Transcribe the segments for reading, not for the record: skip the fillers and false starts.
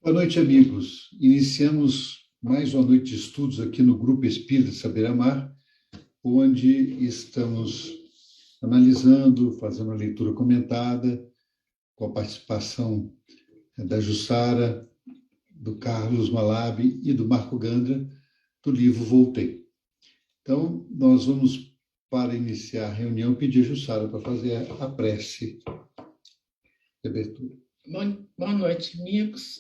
Boa noite, amigos. Iniciamos mais uma noite de estudos aqui no Grupo Espírita Saber Amar, onde estamos analisando, fazendo a leitura comentada, com a participação da Jussara, do Carlos Malabi e do Marco Gandra, do livro Voltei. Então, nós vamos, para iniciar a reunião, pedir a Jussara para fazer a prece de abertura. Boa noite, amigos.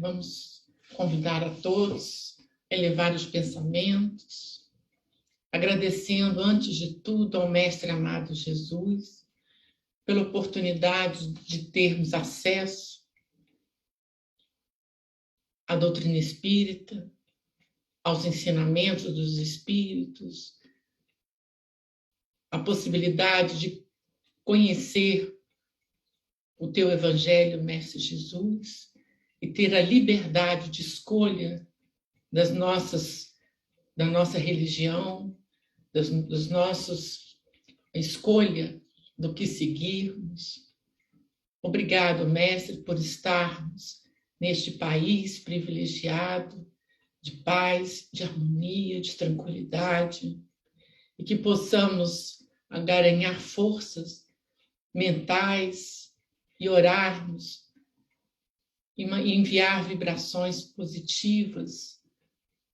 Vamos convidar a todos a elevar os pensamentos, agradecendo, antes de tudo, ao Mestre amado Jesus, pela oportunidade de termos acesso à doutrina espírita, aos ensinamentos dos espíritos, a possibilidade de conhecer o teu Evangelho, Mestre Jesus, e ter a liberdade de escolha da nossa religião, das nossas escolha do que seguirmos. Obrigado, Mestre, por estarmos neste país privilegiado de paz, de harmonia, de tranquilidade, e que possamos garanhar forças mentais e orarmos e enviar vibrações positivas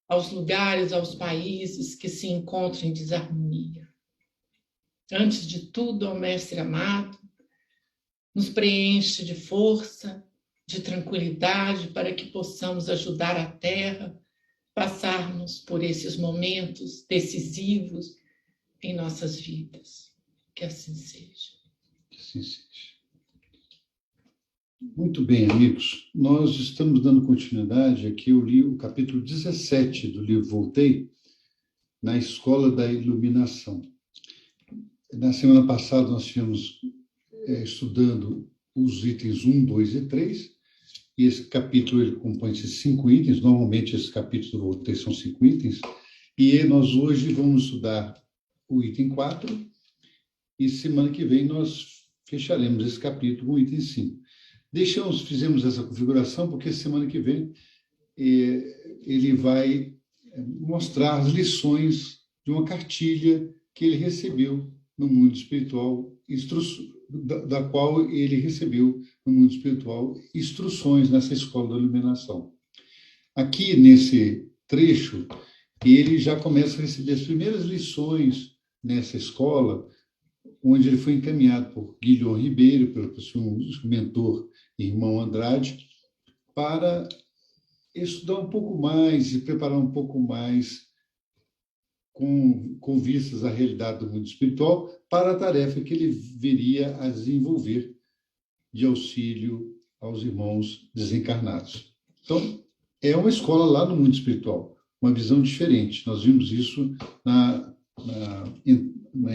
aos lugares, aos países que se encontram em desarmonia. Antes de tudo, ó Mestre amado, nos preenche de força, de tranquilidade, para que possamos ajudar a Terra, passarmos por esses momentos decisivos em nossas vidas. Que assim seja. Que assim seja. Muito bem, amigos. Nós estamos dando continuidade aqui. Eu li o capítulo 17 do livro Voltei, na Escola da Iluminação. Na semana passada, nós estivemos estudando os itens 1, 2 e 3, e esse capítulo ele compõe-se de 5 itens. Normalmente, esses capítulos do Voltei são 5 itens, e nós hoje vamos estudar o item 4, e semana que vem nós fecharemos esse capítulo com o item 5. Fizemos essa configuração porque semana que vem ele vai mostrar as lições de uma cartilha que ele recebeu no mundo espiritual, da qual ele recebeu no mundo espiritual instruções nessa escola da iluminação. Aqui, nesse trecho, ele já começa a receber as primeiras lições nessa escola, onde ele foi encaminhado por Guilherme Ribeiro, pelo seu mentor, irmão Andrade, para estudar um pouco mais e preparar um pouco mais com vistas à realidade do mundo espiritual para a tarefa que ele viria a desenvolver de auxílio aos irmãos desencarnados. Então, é uma escola lá no mundo espiritual, uma visão diferente. Nós vimos isso na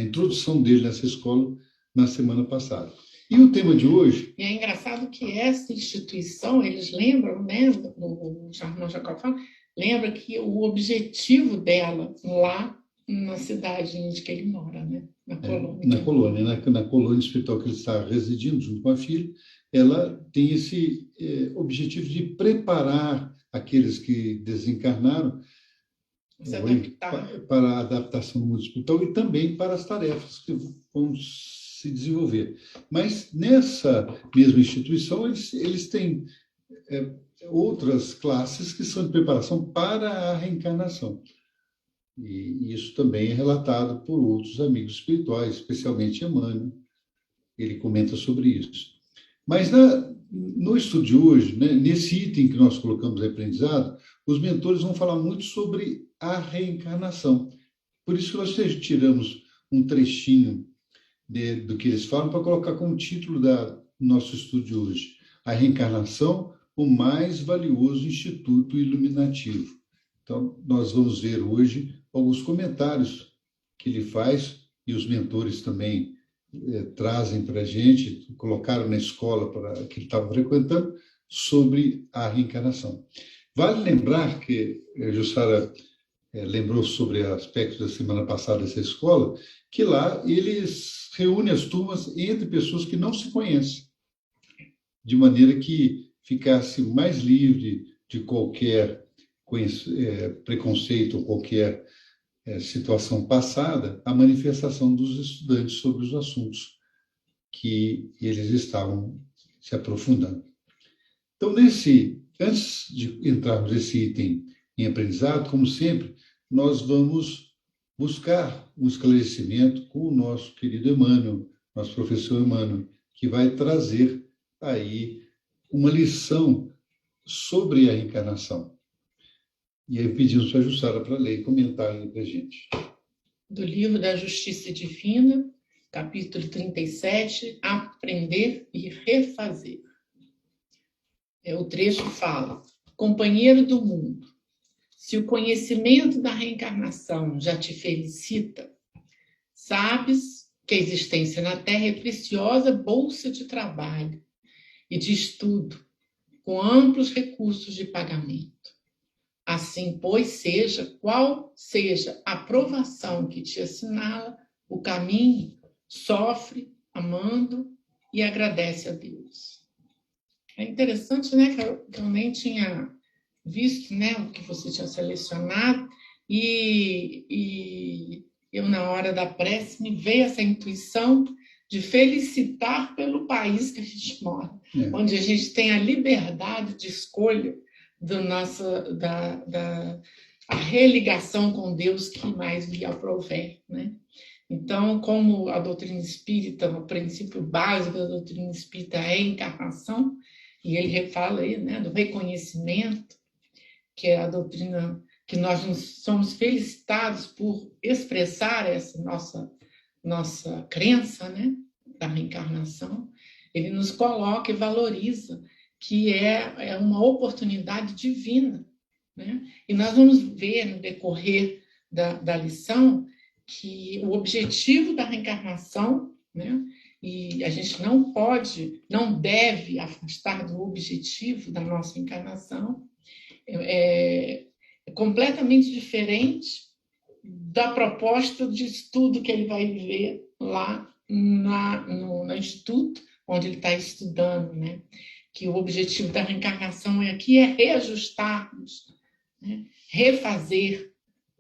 introdução dele nessa escola na semana passada. E o tema de hoje... E é engraçado que essa instituição, eles lembram, né, o Charles Jacob fala, lembra que o objetivo dela lá na cidade onde que ele mora, né, na colônia. Na colônia espiritual que ele está residindo junto com a filha, ela tem esse objetivo de preparar aqueles que desencarnaram para a adaptação do mundo espiritual e também para as tarefas que vão se desenvolver. Mas nessa mesma instituição, eles têm outras classes que são de preparação para a reencarnação. E isso também é relatado por outros amigos espirituais, especialmente Emmanuel. Ele comenta sobre isso. Mas no estudo de hoje, né, nesse item que nós colocamos de aprendizado, os mentores vão falar muito sobre a reencarnação. Por isso que nós tiramos um trechinho do que eles falam para colocar como título do nosso estudo de hoje: a reencarnação, o mais valioso instituto iluminativo. Então, nós vamos ver hoje alguns comentários que ele faz, e os mentores também trazem para a gente, colocaram na escola que ele estava frequentando, sobre a reencarnação. Vale lembrar que a Jussara lembrou sobre aspectos da semana passada dessa escola, que lá eles reúnem as turmas entre pessoas que não se conhecem, de maneira que ficasse mais livre de qualquer preconceito ou qualquer situação passada, a manifestação dos estudantes sobre os assuntos que eles estavam se aprofundando. Então, antes de entrarmos nesse item em aprendizado, como sempre, nós vamos buscar um esclarecimento com o nosso querido Emmanuel, nosso professor Emmanuel, que vai trazer aí uma lição sobre a reencarnação. E aí pedimos para a Jussara para ler e comentar aí para a gente. Do livro da Justiça Divina, capítulo 37, Aprender e Refazer. O trecho fala: companheiro do mundo, se o conhecimento da reencarnação já te felicita, sabes que a existência na Terra é preciosa bolsa de trabalho e de estudo, com amplos recursos de pagamento. Assim, pois, seja qual seja a provação que te assinala o caminho, sofre, amando e agradece a Deus. É interessante, né, que eu nem tinha visto, né, o que você tinha selecionado, e eu, na hora da prece, me veio essa intuição de felicitar pelo país que a gente mora, onde a gente tem a liberdade de escolha a religação com Deus que mais lhe aprouver, né? Então, como a doutrina espírita, o princípio básico da doutrina espírita é a encarnação, e ele fala aí, né, do reconhecimento, que é a doutrina que nós somos felicitados por expressar essa nossa crença, né, da reencarnação. Ele nos coloca e valoriza que é uma oportunidade divina, né? E nós vamos ver no decorrer da lição que o objetivo da reencarnação, né? E a gente não deve afastar do objetivo da nossa encarnação, é completamente diferente da proposta de estudo que ele vai viver lá no instituto onde ele está estudando, né? Que o objetivo da reencarnação aqui é reajustarmos, né? Refazer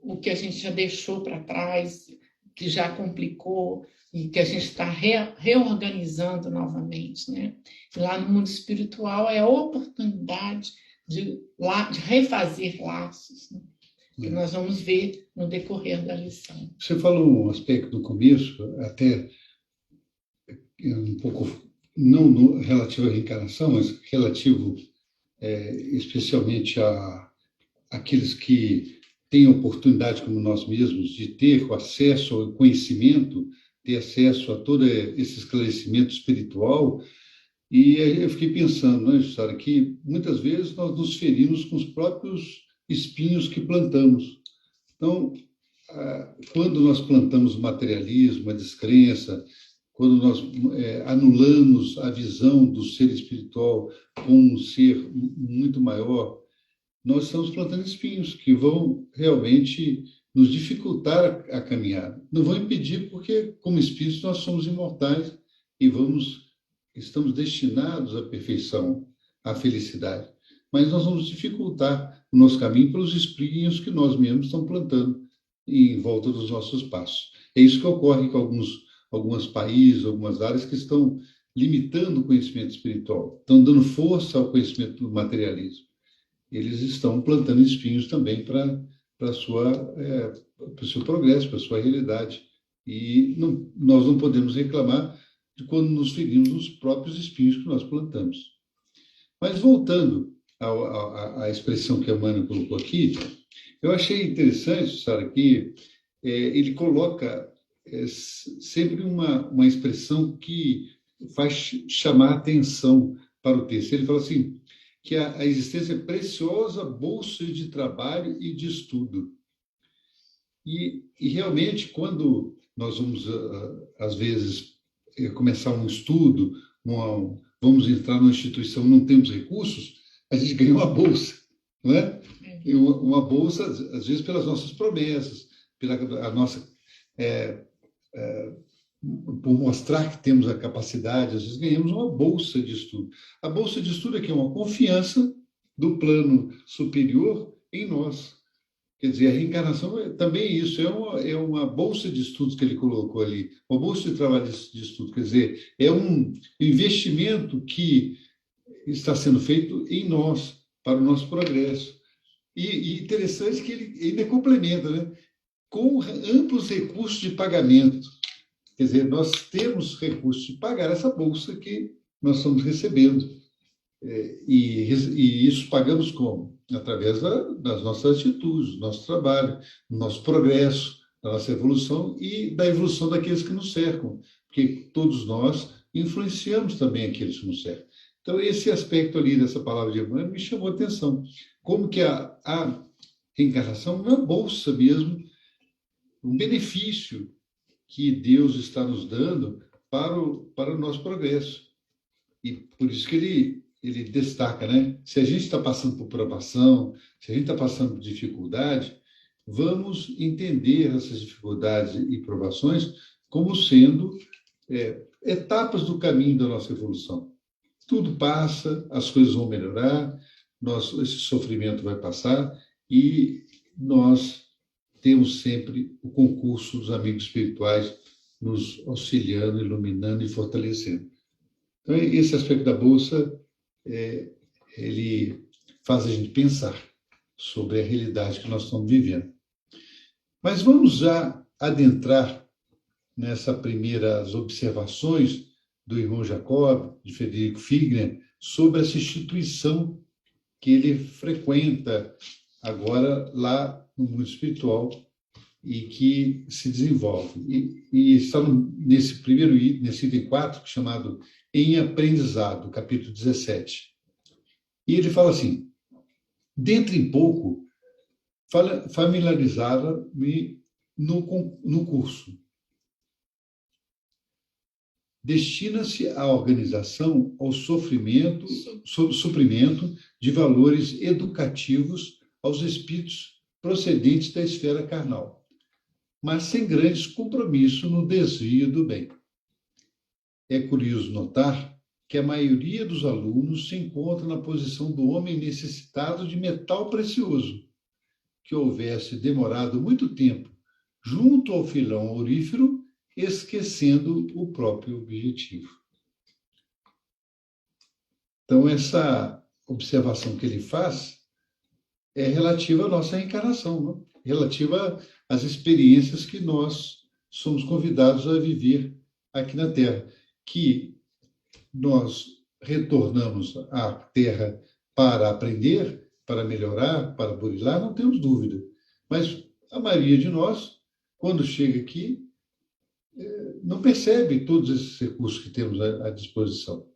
o que a gente já deixou para trás, que já complicou e que a gente está reorganizando novamente, né? E lá no mundo espiritual é a oportunidade de refazer laços, né? Que nós vamos ver no decorrer da lição. Você falou um aspecto no começo, até um pouco não relativo à reencarnação, mas relativo especialmente àqueles que têm oportunidade, como nós mesmos, de ter o acesso ao conhecimento, ter acesso a todo esse esclarecimento espiritual. E eu fiquei pensando, né, Jussara, que muitas vezes nós nos ferimos com os próprios espinhos que plantamos. Então, quando nós plantamos o materialismo, a descrença, quando nós anulamos a visão do ser espiritual como um ser muito maior, nós estamos plantando espinhos que vão realmente nos dificultar a caminhar. Não vão impedir, porque, como espíritos, nós somos imortais e estamos destinados à perfeição, à felicidade. Mas nós vamos dificultar o nosso caminho pelos espinhos que nós mesmos estamos plantando em volta dos nossos passos. É isso que ocorre com alguns países, algumas áreas que estão limitando o conhecimento espiritual, estão dando força ao conhecimento do materialismo. Eles estão plantando espinhos também para o seu progresso, para a sua realidade. E nós não podemos reclamar de quando nos ferimos nos próprios espinhos que nós plantamos. Mas voltando à expressão que a Emmanuel colocou aqui, eu achei interessante, Sara, que ele coloca sempre uma expressão que faz chamar a atenção para o texto. Ele fala assim, que a existência é preciosa bolsa de trabalho e de estudo. E realmente, quando nós vamos, às vezes, começar um estudo, vamos entrar numa instituição, não temos recursos, a gente ganha uma bolsa, não é? E uma bolsa, às vezes, pelas nossas promessas, pela a nossa por mostrar que temos a capacidade, às vezes ganhamos uma bolsa de estudo. A bolsa de estudo aqui é uma confiança do plano superior em nós. Quer dizer, a reencarnação é também isso, é uma bolsa de estudos que ele colocou ali, uma bolsa de trabalho de estudo, quer dizer, é um investimento que está sendo feito em nós, para o nosso progresso. E interessante que ele ainda complementa, né? Com amplos recursos de pagamento. Quer dizer, nós temos recursos de pagar essa bolsa que nós estamos recebendo. E isso pagamos como? Através das nossas atitudes, do nosso trabalho, do nosso progresso, da nossa evolução e da evolução daqueles que nos cercam, porque todos nós influenciamos também aqueles que nos cercam. Então, esse aspecto ali dessa palavra de Emmanuel me chamou a atenção. Como que a reencarnação é uma bolsa mesmo, um benefício que Deus está nos dando para o nosso progresso. E por isso que ele destaca, né? Se a gente está passando por provação, se a gente está passando por dificuldade, vamos entender essas dificuldades e provações como sendo etapas do caminho da nossa evolução. Tudo passa, as coisas vão melhorar, esse sofrimento vai passar e nós temos sempre o concurso dos amigos espirituais nos auxiliando, iluminando e fortalecendo. Então, esse aspecto da bolsa, ele faz a gente pensar sobre a realidade que nós estamos vivendo. Mas vamos já adentrar nessas primeiras observações do irmão Jacob, de Frederico Figner, sobre essa instituição que ele frequenta agora lá no mundo espiritual e que se desenvolve. E está nesse primeiro item, nesse item 4, chamado Em Aprendizado, capítulo 17. E ele fala assim: dentro em pouco, familiarizava-me no curso. Destina-se a organização ao suprimento de valores educativos aos espíritos procedentes da esfera carnal, mas sem grandes compromissos no desvio do bem. É curioso notar que a maioria dos alunos se encontra na posição do homem necessitado de metal precioso, que houvesse demorado muito tempo junto ao filão aurífero, esquecendo o próprio objetivo. Então, essa observação que ele faz é relativa à nossa reencarnação, não? Relativa às experiências que nós somos convidados a viver aqui na Terra, que nós retornamos à Terra para aprender, para melhorar, para burilar, não temos dúvida. Mas a maioria de nós, quando chega aqui, não percebe todos esses recursos que temos à disposição.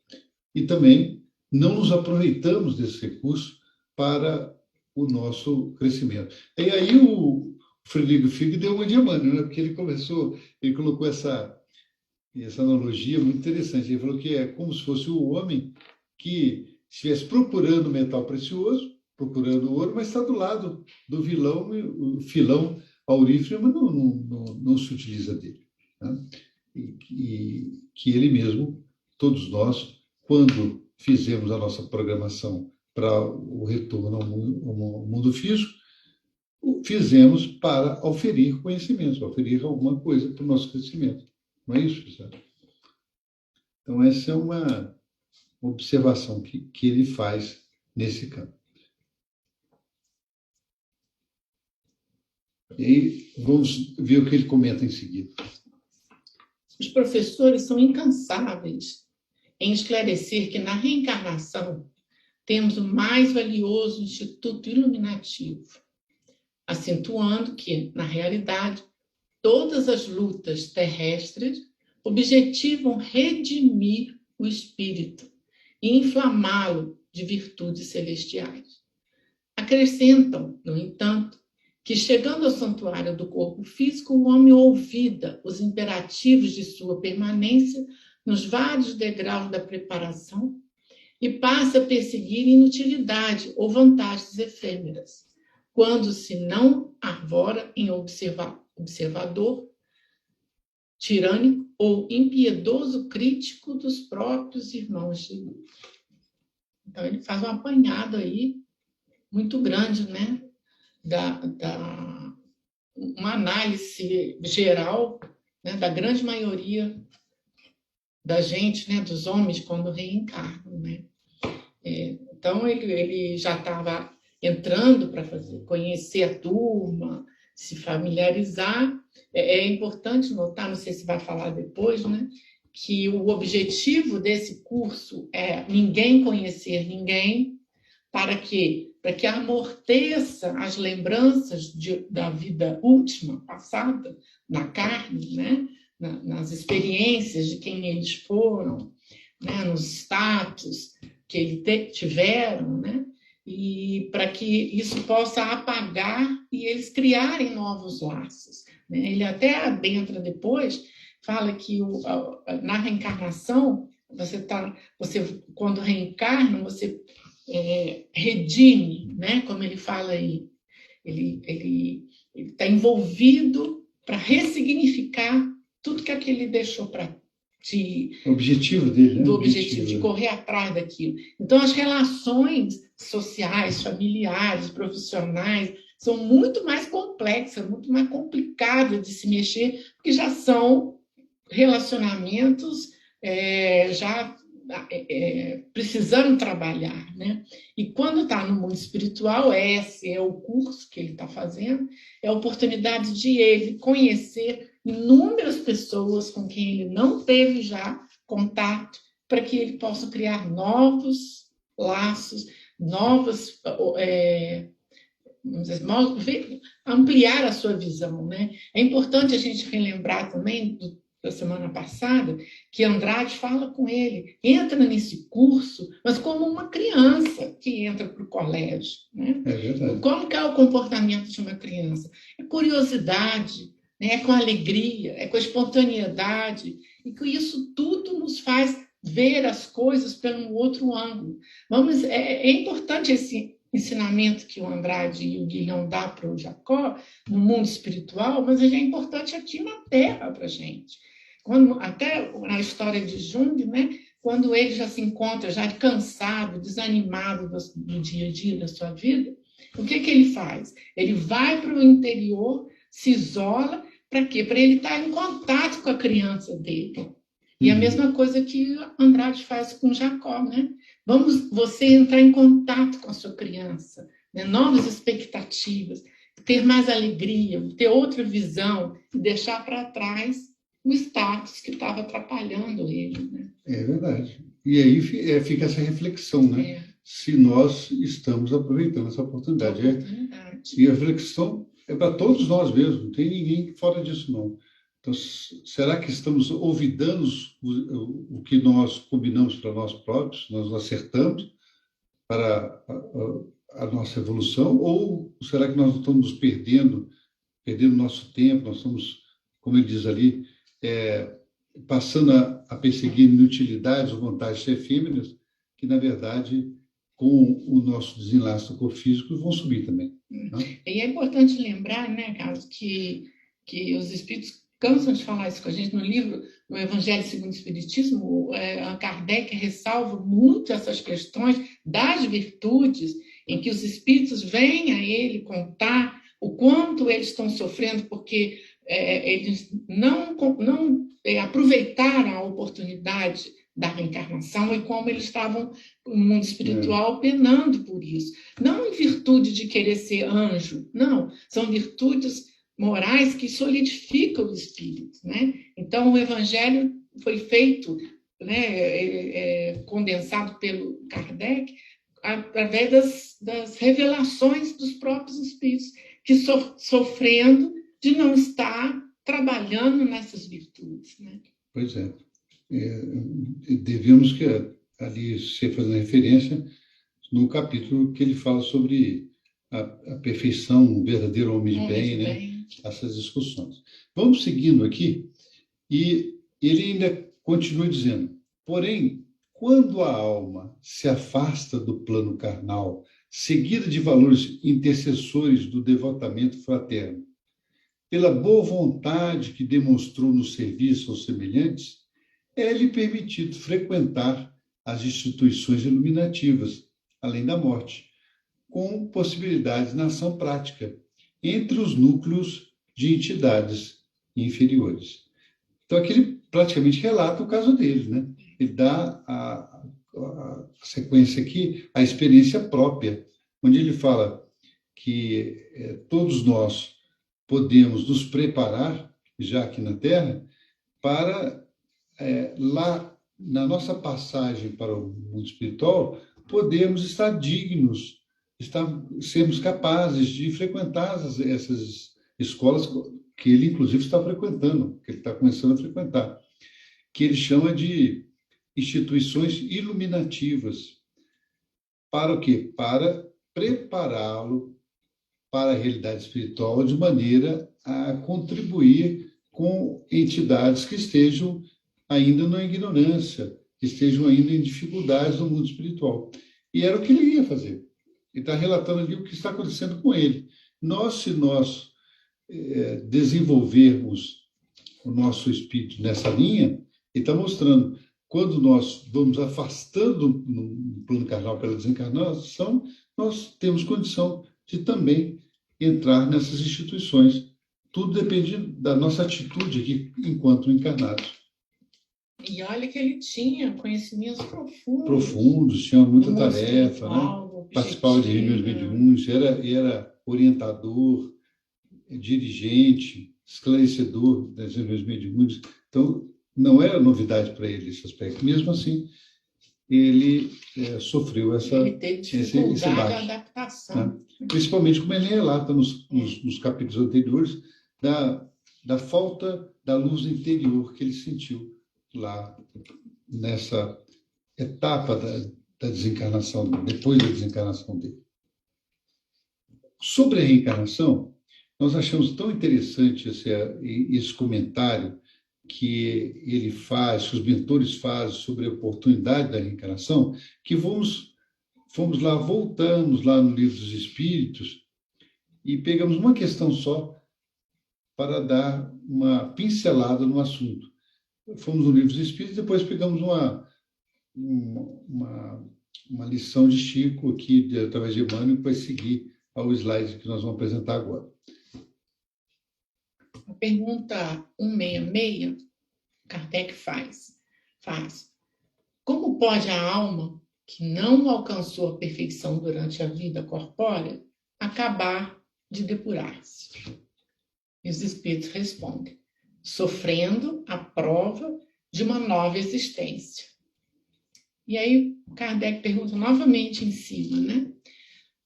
E também não nos aproveitamos desses recursos para o nosso crescimento. E aí o Frederico Figner deu uma de Emmanuel, né? Porque ele colocou essa analogia muito interessante. Ele falou que é como se fosse o homem que estivesse procurando metal precioso, procurando ouro, mas está do lado do o filão aurífero, mas não se utiliza dele. Né? E que ele mesmo, todos nós, quando fizemos a nossa programação para o retorno ao mundo físico, fizemos para oferir conhecimentos, oferir alguma coisa para o nosso crescimento. Não é isso, sabe? Então, essa é uma observação que ele faz nesse campo. E aí, vamos ver o que ele comenta em seguida. Os professores são incansáveis em esclarecer que na reencarnação temos o mais valioso instituto iluminativo, acentuando que, na realidade, todas as lutas terrestres objetivam redimir o espírito e inflamá-lo de virtudes celestiais. Acrescentam, no entanto, que, chegando ao santuário do corpo físico, o homem olvida os imperativos de sua permanência nos vários degraus da preparação e passa a perseguir inutilidade ou vantagens efêmeras, quando se não arvora em observador tirânico ou impiedoso crítico dos próprios irmãos de luz. Então, ele faz um apanhado aí muito grande, né? Uma análise geral, né, da grande maioria da gente, né, dos homens, quando reencarnam, né? Então, ele já estava entrando para conhecer a turma, se familiarizar. É importante notar, não sei se vai falar depois, né, que o objetivo desse curso é ninguém conhecer ninguém, para que amorteça as lembranças da vida última, passada, na carne, né, nas experiências de quem eles foram, né, nos status que eles tiveram, né, e para que isso possa apagar e eles criarem novos laços, né? Ele até adentra depois, fala que na reencarnação, você quando reencarna, você redime, né? Como ele fala aí, ele está envolvido para ressignificar tudo que aquele deixou para ti. O objetivo dele, né? Do objetivo de correr atrás daquilo. Então, as relações sociais, familiares, profissionais, são muito mais complexas, muito mais complicadas de se mexer, porque já são relacionamentos já precisando trabalhar, né? E quando está no mundo espiritual, esse é o curso que ele está fazendo, é a oportunidade de ele conhecer inúmeras pessoas com quem ele não teve já contato, para que ele possa criar novos laços, ampliar a sua visão, né? É importante a gente relembrar também da semana passada, que Andrade fala com ele, entra nesse curso, mas como uma criança que entra para o colégio, né? É verdade. Como que é o comportamento de uma criança? É curiosidade, né? É com alegria, é com espontaneidade, e que isso tudo nos faz ver as coisas pelo outro ângulo. É importante esse ensinamento que o Andrade e o Guilhão dá para o Jacó no mundo espiritual, mas ele é importante aqui na Terra para a gente. Até na história de Jung, né, quando ele já se encontra já cansado, desanimado do dia a dia da sua vida, o que ele faz? Ele vai para o interior, se isola, para quê? Para ele estar em contato com a criança dele. E a mesma coisa que Andrade faz com Jacó, né? Você entrar em contato com a sua criança, né? Novas expectativas, ter mais alegria, ter outra visão e deixar para trás o status que estava atrapalhando ele, né? É verdade. E aí fica essa reflexão, né? Se nós estamos aproveitando essa oportunidade. E a reflexão é para todos nós mesmo, não tem ninguém fora disso, não. Então, será que estamos olvidando o que nós combinamos para nós próprios, nós acertamos para a nossa evolução, ou será que nós estamos nos perdendo nosso tempo, nós estamos, como ele diz ali, passando a perseguir inutilidades ou vantagens efêmeras, que, na verdade, com o nosso desenlace do corpo físico, vão subir também. Né? E é importante lembrar, né, Carlos, que os espíritos cansam de falar isso com a gente no livro, no Evangelho segundo o Espiritismo, Kardec ressalva muito essas questões das virtudes, em que os espíritos vêm a ele contar o quanto eles estão sofrendo, porque eles não aproveitaram a oportunidade da reencarnação e como eles estavam no mundo espiritual penando por isso. Não em virtude de querer ser anjo, não, são virtudes morais que solidificam o espírito, né? Então, o Evangelho foi feito, né, condensado pelo Kardec, através das revelações dos próprios espíritos, que sofrendo de não estar trabalhando nessas virtudes, né? Pois é. Devemos que ali ser fazendo referência no capítulo que ele fala sobre a perfeição, o verdadeiro homem de bem, né? Essas discussões. Vamos seguindo aqui, e ele ainda continua dizendo: porém, quando a alma se afasta do plano carnal, seguida de valores intercessores do devotamento fraterno, pela boa vontade que demonstrou no serviço aos semelhantes, é-lhe permitido frequentar as instituições iluminativas, além da morte, com possibilidades na ação prática, entre os núcleos de entidades inferiores. Então, aqui ele praticamente relata o caso dele, né? Ele dá a sequência aqui, a experiência própria, onde ele fala que todos nós podemos nos preparar, já aqui na Terra, para lá, na nossa passagem para o mundo espiritual, podemos estar dignos, sermos capazes de frequentar essas escolas que ele, inclusive, está frequentando, que ele está começando a frequentar, que ele chama de instituições iluminativas. Para o quê? Para prepará-lo para a realidade espiritual de maneira a contribuir com entidades que estejam ainda na ignorância, que estejam ainda em dificuldades no mundo espiritual. E era o que ele ia fazer. Ele está relatando ali o que está acontecendo com ele. Se nós desenvolvermos o nosso espírito nessa linha, ele está mostrando, quando nós vamos afastando no plano carnal pela desencarnação, nós temos condição de também entrar nessas instituições. Tudo depende da nossa atitude aqui, enquanto encarnados. E olha que ele tinha conhecimentos profundos. Profundos, tinha muita tarefa, né? Participava de reuniões mediúnicas, era orientador, dirigente, esclarecedor das reuniões mediúnicas. Então, não era novidade para ele esse aspecto. Mesmo assim, ele sofreu ele teve dificuldade de adaptação. Né? Principalmente, como ele relata nos capítulos anteriores, da falta da luz interior que ele sentiu lá nessa etapa da desencarnação, depois da desencarnação dele. Sobre a reencarnação, nós achamos tão interessante esse comentário que ele faz, que os mentores fazem sobre a oportunidade da reencarnação, que voltamos lá no Livro dos Espíritos e pegamos uma questão só para dar uma pincelada no assunto. Fomos no Livro dos Espíritos e depois pegamos uma lição de Chico aqui, através de Emmanuel, que vai seguir ao slide que nós vamos apresentar agora. A pergunta 166, Kardec faz. Como pode a alma que não alcançou a perfeição durante a vida corpórea acabar de depurar-se? E os espíritos respondem: sofrendo a prova de uma nova existência. E aí Kardec pergunta novamente em cima, né?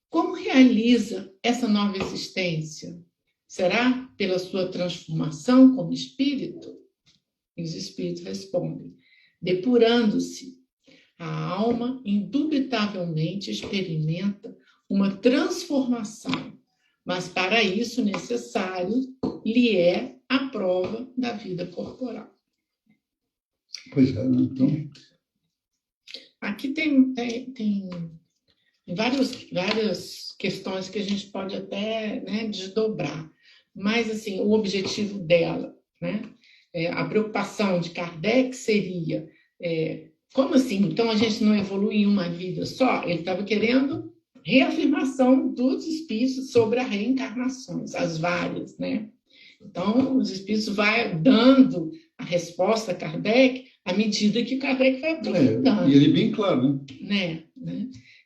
Como realiza essa nova existência? Será pela sua transformação como espírito? E os espíritos respondem: depurando-se, a alma indubitavelmente experimenta uma transformação, mas para isso necessário lhe é a prova da vida corporal. Pois é, então... Aqui tem várias questões que a gente pode até, né, desdobrar, mas assim, o objetivo dela, né, a preocupação de Kardec seria, como assim? Então a gente não evolui em uma vida só? Ele estava querendo reafirmação dos espíritos sobre as reencarnações, as várias, né? Então, os espíritos vão dando a resposta a Kardec à medida que Kardec vai aprofundando. E ele é bem claro, né?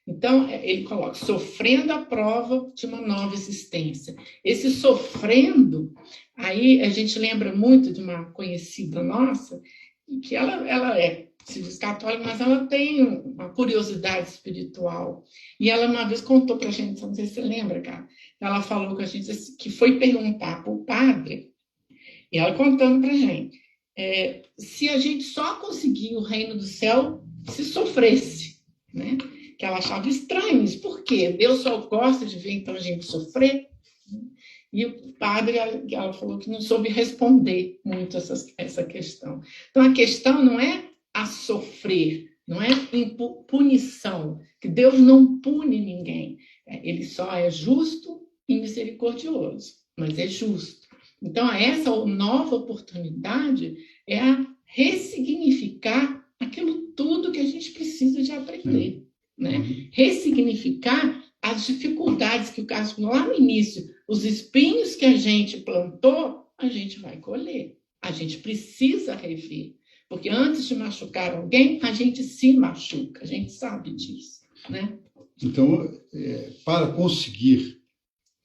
Então, ele coloca, sofrendo a prova de uma nova existência. Esse sofrendo, aí a gente lembra muito de uma conhecida nossa, que ela se diz católica, mas ela tem uma curiosidade espiritual. E ela uma vez contou para a gente, não sei se você lembra, cara, ela falou com a gente que foi perguntar para o padre, e ela contando para a gente, se a gente só conseguia o reino do céu se sofresse, né? Que ela achava estranho isso. Por quê? Deus só gosta de ver então a gente sofrer? E o padre, ela falou que não soube responder muito essa questão. Então, a questão não é a sofrer, não é punição, que Deus não pune ninguém. Ele só é justo e misericordioso, mas é justo. Então, essa nova oportunidade é a ressignificar aquilo tudo que a gente precisa de aprender, né? Ressignificar as dificuldades que o Cássio falou lá no início, os espinhos que a gente plantou, a gente vai colher. A gente precisa rever, porque antes de machucar alguém, a gente se machuca, a gente sabe disso, né? Então, para conseguir,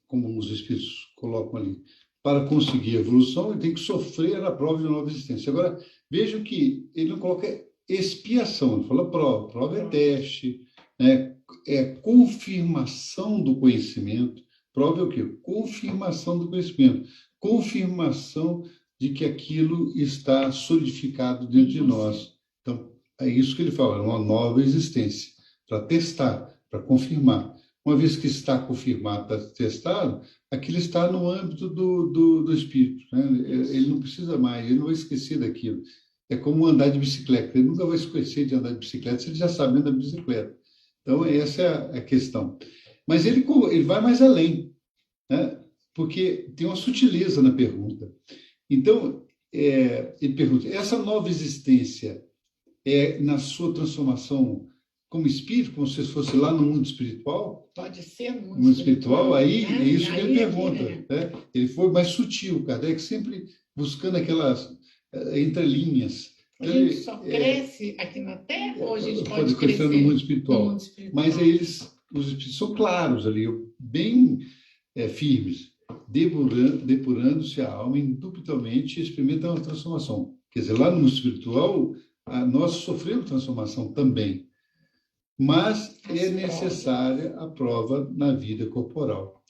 como os espíritos colocam ali, para conseguir a evolução, ele tem que sofrer a prova de nova existência. Agora, vejam que ele não coloca expiação, ele fala prova. Prova é teste, né? É confirmação do conhecimento. Prova é o quê? Confirmação do conhecimento. Confirmação de que aquilo está solidificado dentro de nós. Então, é isso que ele fala, uma nova existência, para testar, para confirmar. Uma vez que está confirmado, está testado, aquilo está no âmbito do espírito, né? Ele não precisa mais, ele não vai esquecer daquilo. É como andar de bicicleta, ele nunca vai esquecer de andar de bicicleta se ele já sabe andar de bicicleta. Então, essa é a questão. Mas ele vai mais além, né? Porque tem uma sutileza na pergunta. Então, ele pergunta, essa nova existência é na sua transformação como espírito, como se fosse lá no mundo espiritual? Pode ser no mundo espiritual, aí né? É isso que ele pergunta. Né? Ele foi mais sutil, Kardec sempre buscando aquelas entrelinhas. A gente só cresce aqui na Terra ou a gente pode crescer no mundo espiritual? Mas os espíritos são claros ali, bem firmes, depurando-se a alma indubitavelmente experimenta uma transformação. Quer dizer, lá no mundo espiritual, nós sofremos transformação também, mas é necessária a prova na vida corporal,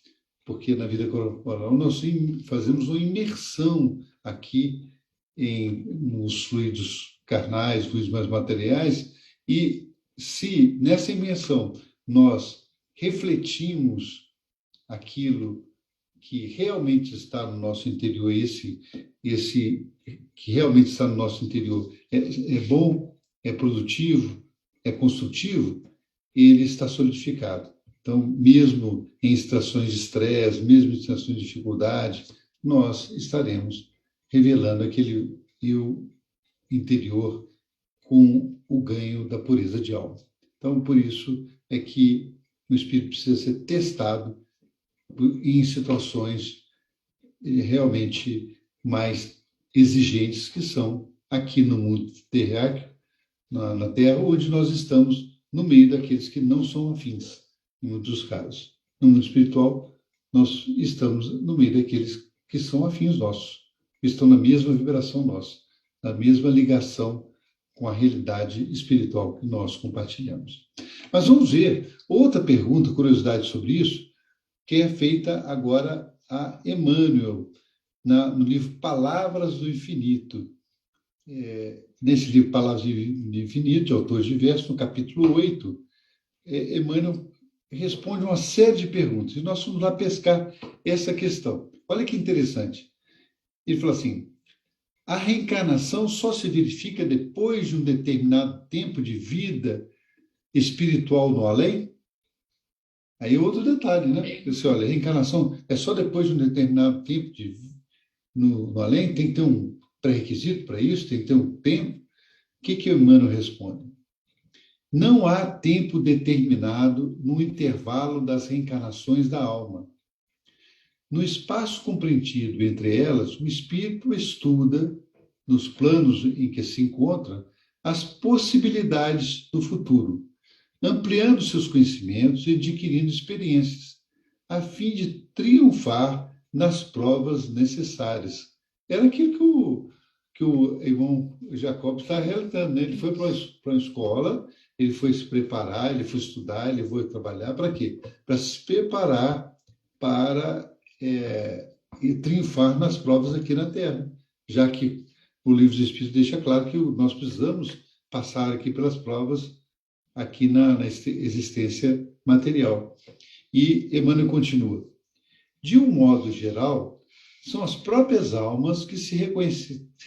porque na vida corporal nós fazemos uma imersão aqui nos fluidos carnais, fluidos mais materiais, e se nessa imersão nós refletimos aquilo que realmente está no nosso interior, esse que realmente está no nosso interior é bom, é produtivo, é construtivo, ele está solidificado. Então, mesmo em situações de estresse, mesmo em situações de dificuldade, nós estaremos revelando aquele eu interior com o ganho da pureza de alma. Então, por isso é que o espírito precisa ser testado em situações realmente mais exigentes, que são aqui no mundo terráqueo, na Terra, onde nós estamos no meio daqueles que não são afins, em muitos casos. No mundo espiritual, nós estamos no meio daqueles que são afins nossos, que estão na mesma vibração nossa, na mesma ligação com a realidade espiritual que nós compartilhamos. Mas vamos ver outra pergunta, curiosidade sobre isso, que é feita agora a Emmanuel, no livro Palavras do Infinito. Nesse livro Palavras do Infinito, de autores diversos, no capítulo 8, Emmanuel responde uma série de perguntas, e nós vamos lá pescar essa questão. Olha que interessante. Ele fala assim, a reencarnação só se verifica depois de um determinado tempo de vida espiritual no além? Aí outro detalhe, né? Você olha, a reencarnação é só depois de um determinado tempo no além? Tem que ter um pré-requisito para isso? Tem que ter um tempo? O que o Emmanuel responde? Não há tempo determinado no intervalo das reencarnações da alma. No espaço compreendido entre elas, o espírito estuda, nos planos em que se encontra, as possibilidades do futuro, ampliando seus conhecimentos e adquirindo experiências, a fim de triunfar nas provas necessárias. Era aquilo que o irmão Jacob está relatando, né? Ele foi para uma escola, ele foi se preparar, ele foi estudar, ele foi trabalhar, para quê? Para se preparar para e triunfar nas provas aqui na Terra, já que o Livro dos Espíritos deixa claro que nós precisamos passar aqui pelas provas aqui na existência material. E Emmanuel continua. De um modo geral, são as próprias almas que se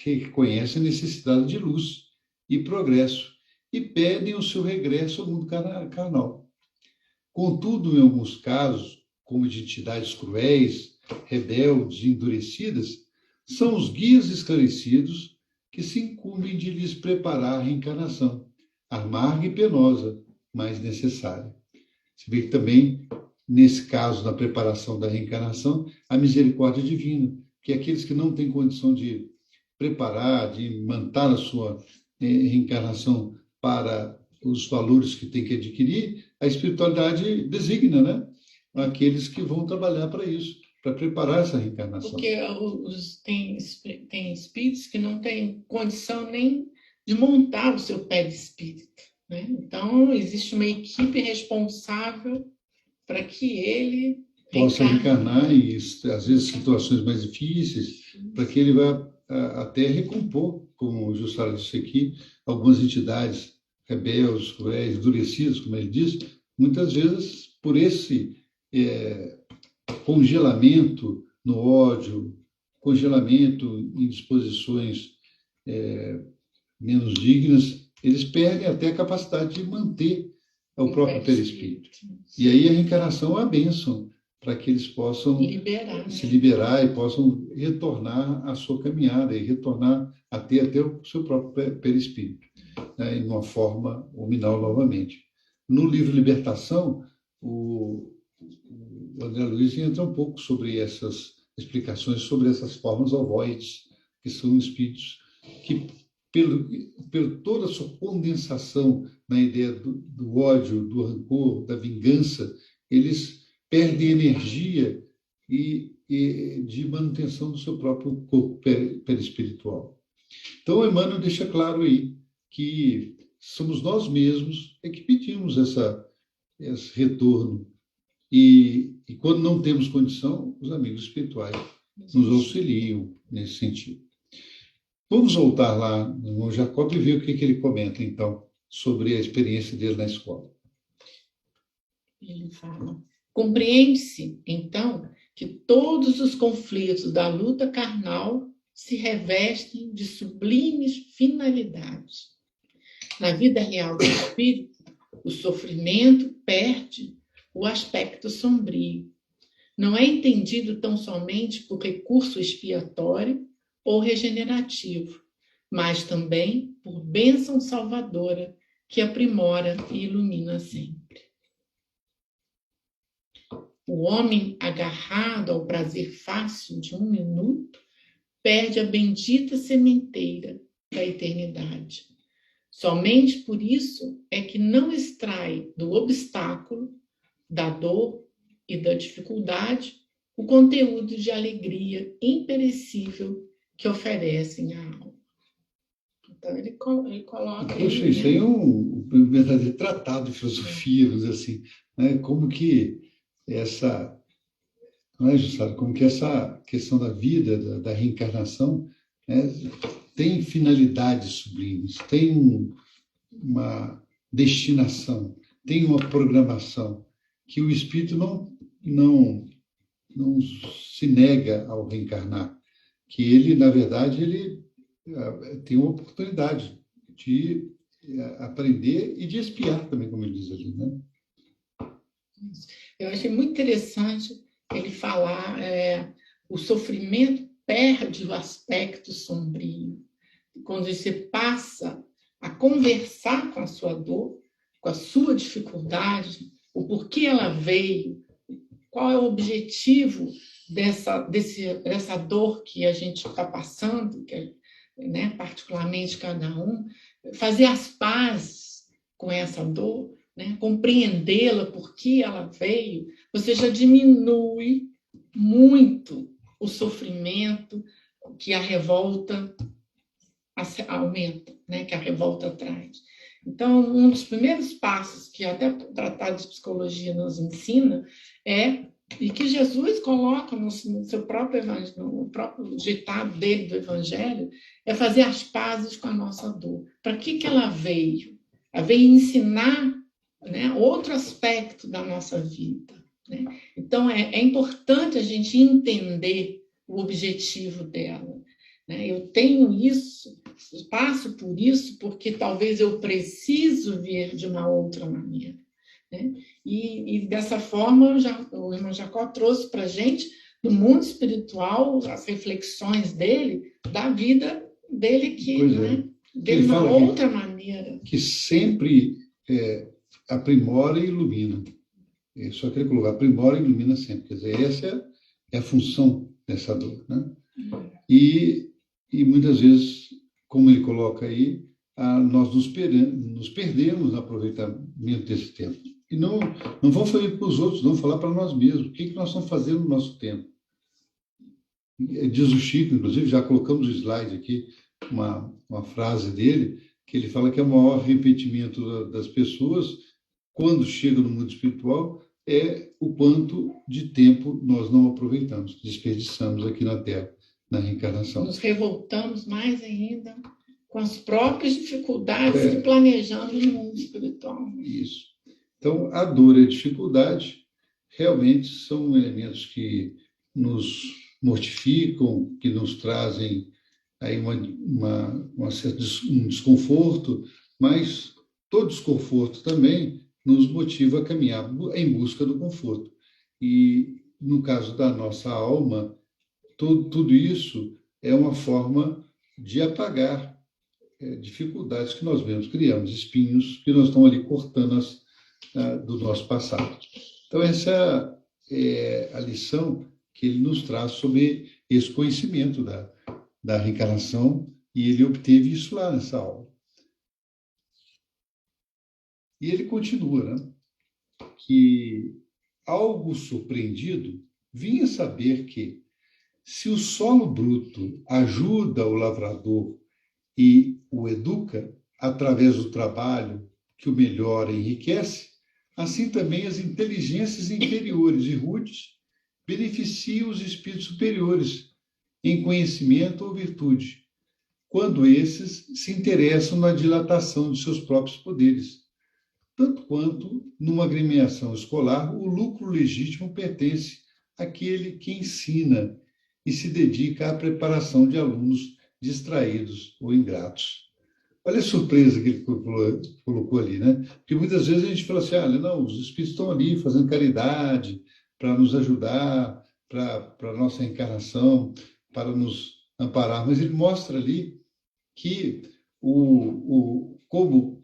reconhecem a necessidade de luz e progresso e pedem o seu regresso ao mundo carnal. Contudo, em alguns casos, como de entidades cruéis, rebeldes e endurecidas, são os guias esclarecidos que se incumbem de lhes preparar a reencarnação, amarga e penosa, mas necessária. Se vê que também, nesse caso, na preparação da reencarnação, a misericórdia divina, que aqueles que não têm condição de preparar, de manter a sua reencarnação para os valores que tem que adquirir, a espiritualidade designa, né? Aqueles que vão trabalhar para isso, para preparar essa reencarnação. Porque tem espíritos que não têm condição nem de montar o seu perispírito, né? Então, existe uma equipe responsável para que ele possa reencarnar e, às vezes, situações mais difíceis, para que ele vá até recompor, como o Jussara disse aqui, algumas entidades rebeldes, cruéis, endurecidas, como ele diz, muitas vezes por esse congelamento no ódio, congelamento em disposições menos dignas, eles perdem até a capacidade de manter o próprio perispírito. E aí a reencarnação é a bênção para que eles possam se liberar e possam retornar à sua caminhada e retornar a ter até o seu próprio perispírito, né, em uma forma nominal novamente. No livro Libertação, o André Luiz entra um pouco sobre essas explicações sobre essas formas ovoides, que são espíritos que, pelo toda a sua condensação na ideia do ódio, do rancor, da vingança, eles perdem energia e de manutenção do seu próprio corpo perispiritual. Então, Emmanuel deixa claro aí que somos nós mesmos que pedimos esse retorno. E quando não temos condição, os amigos espirituais nos auxiliam nesse sentido. Vamos voltar lá no Jacob e ver o que ele comenta, então, sobre a experiência dele na escola. Ele fala: compreende-se, então, que todos os conflitos da luta carnal se revestem de sublimes finalidades. Na vida real do espírito, o sofrimento perde o aspecto sombrio. Não é entendido tão somente por recurso expiatório ou regenerativo, mas também por bênção salvadora que aprimora e ilumina sempre. O homem agarrado ao prazer fácil de um minuto perde a bendita sementeira da eternidade. Somente por isso é que não extrai do obstáculo, da dor e da dificuldade o conteúdo de alegria imperecível que oferecem à alma. Então, ele coloca... Poxa, isso aí é um verdadeiro tratado de filosofia, vamos dizer assim, né? Como que essa... Não é, Jussara? Como que essa questão da vida, da reencarnação, né, tem finalidades sublimes, tem uma destinação, tem uma programação, que o espírito não se nega ao reencarnar, que ele, na verdade, ele tem uma oportunidade de aprender e de expiar também, como ele diz ali, né? Eu achei muito interessante ele falar o sofrimento perde o aspecto sombrio. Quando você passa a conversar com a sua dor, com a sua dificuldade, o porquê ela veio, qual é o objetivo dessa dor que a gente está passando, né, particularmente cada um, fazer as pazes com essa dor, né, compreendê-la, por que ela veio, você já diminui muito o sofrimento que a revolta aumenta, né, que a revolta traz. Então, um dos primeiros passos que até o Tratado de Psicologia nos ensina e que Jesus coloca no seu próprio evangelho, no próprio ditado dele do Evangelho, é fazer as pazes com a nossa dor. Para que ela veio? Ela veio ensinar, né, outro aspecto da nossa vida, né? Então, é importante a gente entender o objetivo dela, né? Eu tenho isso, passo por isso, porque talvez eu preciso vir de uma outra maneira, né? E dessa forma, o irmão Jacó trouxe para a gente do mundo espiritual, as reflexões dele, da vida dele que, Pois né, é. de Ele uma fala outra maneira. que sempre aprimora e ilumina. Só que ele colocou, aprimora e ilumina sempre. Quer dizer, essa é a função dessa dor, né? E muitas vezes, como ele coloca aí, nós nos perdemos no aproveitamento desse tempo. E não vamos fazer para os outros, não falar para nós mesmos. O que nós estamos fazendo no nosso tempo? Diz o Chico, inclusive, já colocamos o slide aqui, uma frase dele, que ele fala que é o maior arrependimento das pessoas, quando chega no mundo espiritual, é o quanto de tempo nós não aproveitamos, desperdiçamos aqui na Terra, na reencarnação. Nos revoltamos mais ainda com as próprias dificuldades que planejamos no mundo espiritual. Isso. Então, a dor e a dificuldade realmente são elementos que nos mortificam, que nos trazem aí um desconforto, mas todo desconforto também nos motiva a caminhar em busca do conforto. E, no caso da nossa alma, tudo isso é uma forma de apagar dificuldades que nós mesmos criamos, espinhos que nós estamos ali cortando do nosso passado. Então, essa é a lição que ele nos traz sobre esse conhecimento da reencarnação, e ele obteve isso lá nessa aula. E ele continua, né, que, algo surpreendido, vinha saber que, se o solo bruto ajuda o lavrador e o educa através do trabalho que o melhora e enriquece, assim também as inteligências inferiores e rudes beneficiam os espíritos superiores em conhecimento ou virtude, quando esses se interessam na dilatação de seus próprios poderes, tanto quanto, numa agremiação escolar, o lucro legítimo pertence àquele que ensina e se dedica à preparação de alunos distraídos ou ingratos. Olha a surpresa que ele colocou ali, né? Porque muitas vezes a gente fala assim, não, os espíritos estão ali fazendo caridade para nos ajudar, para a nossa encarnação, para nos amparar, mas ele mostra ali que como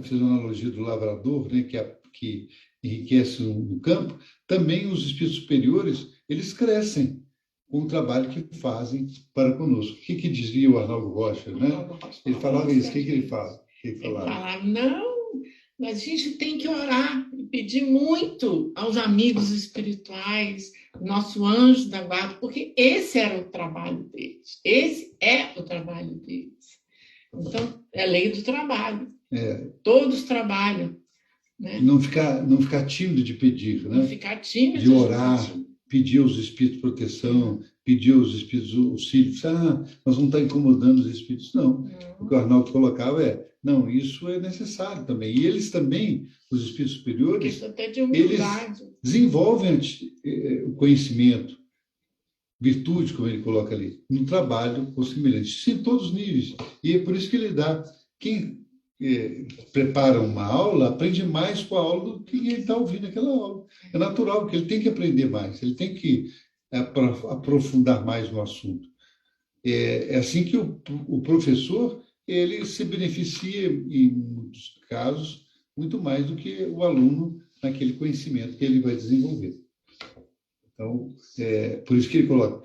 fez uma analogia do lavrador, né, que enriquece um campo, também os espíritos superiores, eles crescem com o trabalho que fazem para conosco. O que dizia o Arnaldo Rocha, né? Ele falava isso. O que ele fala? Ele falava, não, mas a gente tem que orar e pedir muito aos amigos espirituais, nosso anjo da guarda, porque esse era o trabalho deles. Esse é o trabalho deles. Então, é lei do trabalho. Todos trabalham. Né? Não ficar tímido de pedir, né? Não ficar tímido de orar, pedir aos espíritos proteção, pedir aos espíritos auxílio. Nós não estamos incomodando os espíritos, não. O que o Arnaldo colocava não, isso é necessário também. E eles também, os espíritos superiores, eles desenvolvem o conhecimento, virtude, como ele coloca ali, no trabalho com semelhantes, em todos os níveis. E é por isso que ele dá. Quem prepara uma aula, aprende mais com a aula do que ele está ouvindo aquela aula. É natural, porque ele tem que aprender mais, ele tem que aprofundar mais no assunto. É assim que o professor ele se beneficia, em muitos casos, muito mais do que o aluno naquele conhecimento que ele vai desenvolver. Então, por isso que ele coloca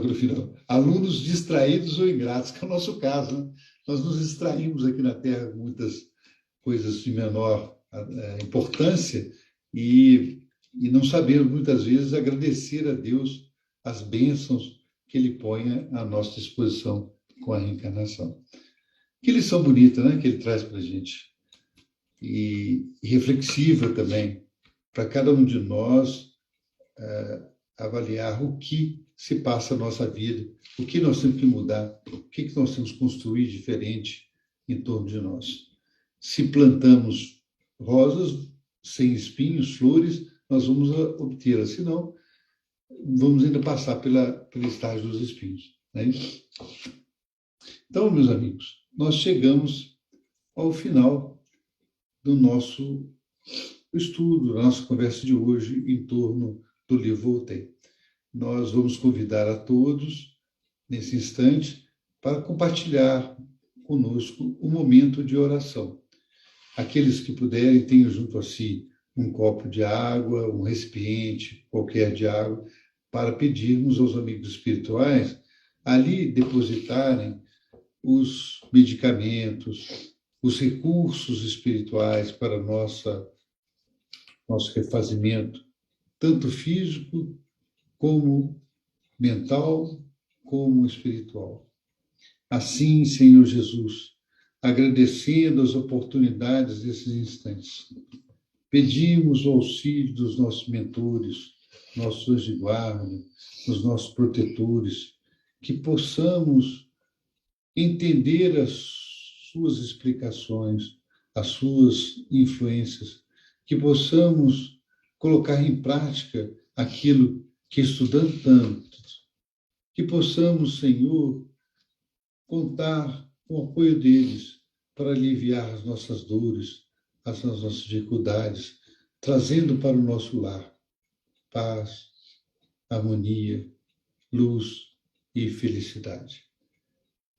no final, alunos distraídos ou ingratos, que é o nosso caso, né? Nós nos distraímos aqui na Terra com muitas coisas de menor importância e não sabemos, muitas vezes, agradecer a Deus as bênçãos que Ele põe à nossa disposição com a reencarnação. Que lição bonita, né, que Ele traz para a gente. E reflexiva também, para cada um de nós avaliar o que se passa na nossa vida, o que nós temos que mudar, o que nós temos que construir diferente em torno de nós. Se plantamos rosas sem espinhos, flores, nós vamos obtê-las, senão vamos ainda passar pelo estágio dos espinhos. Não é isso? Então, meus amigos, nós chegamos ao final do nosso estudo, da nossa conversa de hoje em torno do livro Voltei. nós vamos convidar a todos, nesse instante, para compartilhar conosco um momento de oração. Aqueles que puderem, tenham junto a si um copo de água, um recipiente qualquer de água, para pedirmos aos amigos espirituais ali depositarem os medicamentos, os recursos espirituais para nosso refazimento, tanto físico como mental, como espiritual. Assim, Senhor Jesus, agradecendo as oportunidades desses instantes, pedimos o auxílio dos nossos mentores, nossos anjos de guarda, dos nossos protetores, que possamos entender as suas explicações, as suas influências, que possamos colocar em prática aquilo que estudamos tanto, que possamos, Senhor, contar com o apoio deles para aliviar as nossas dores, as nossas dificuldades, trazendo para o nosso lar paz, harmonia, luz e felicidade.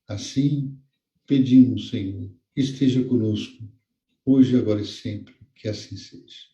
Assim, pedimos, Senhor, que esteja conosco, hoje, agora e sempre, que assim seja.